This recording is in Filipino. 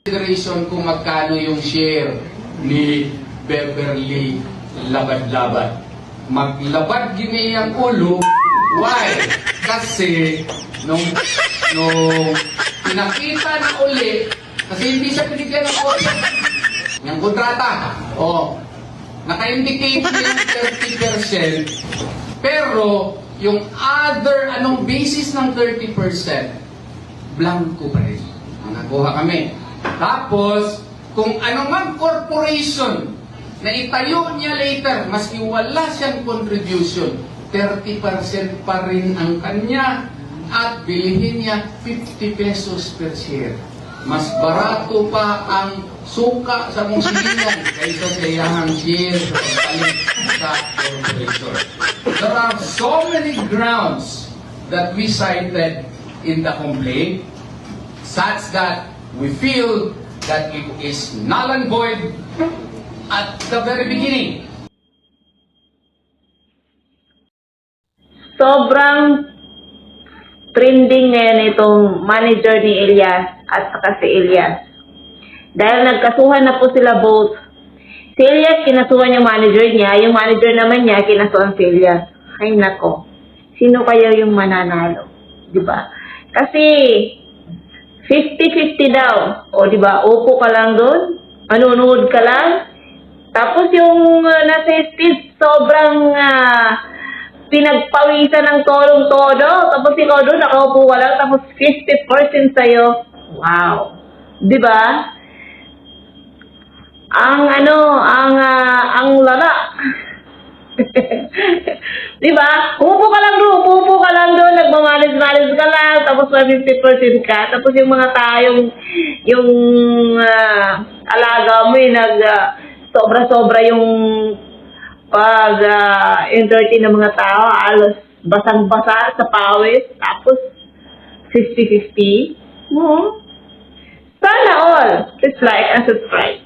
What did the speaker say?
consideration kung magkano yung share ni Beverly Labad-Labad. Maglabad gini ang ulo. Why? Kasi nung pinakita na uli, kasi hindi siya pinigyan ng uli ng kontrata. Naka-indicate yung 30%, pero yung other, basis ng 30%, blanco pa rin. Nakuha kami. Tapos, kung anumang corporation na itayo niya later, maski wala siyang contribution, 30% pa rin ang kanya at bilihin niya 50 pesos per share. Mas barato pa ang suka sa musilingan kaysa sa iyahang share sa pagpalit sa corporation. There are so many grounds that we cited in the complaint such that we feel that it is null and void at the very beginning. Sobrang trending ngayon itong manager ni Elias at saka si Elias. Dahil nagkasuhan na po sila both. Si Elias kinasuhan yung manager niya, yung manager naman niya kinasuhan si Elias. Ay nako, sino kaya yung mananalo? Diba? Kasi 50-50 daw. O diba, upo ka lang doon, manunood ka lang. Tapos yung nasa stage, sobrang pinagpawisan ng tolong-todo. Tapos ikaw doon, nakaupo ka lang, tapos 50% sa'yo. Wow. Diba? Ang lala. Diba? Upo ka lang doon, nagmamalis-malis ka lang, tapos 50% ka. Tapos yung mga tayong, yung alaga mo, sobra-sobra yung pag-entertain ng mga tao, alos basang-basa sa pawis, tapos 50-50. Sana all. Please like and subscribe.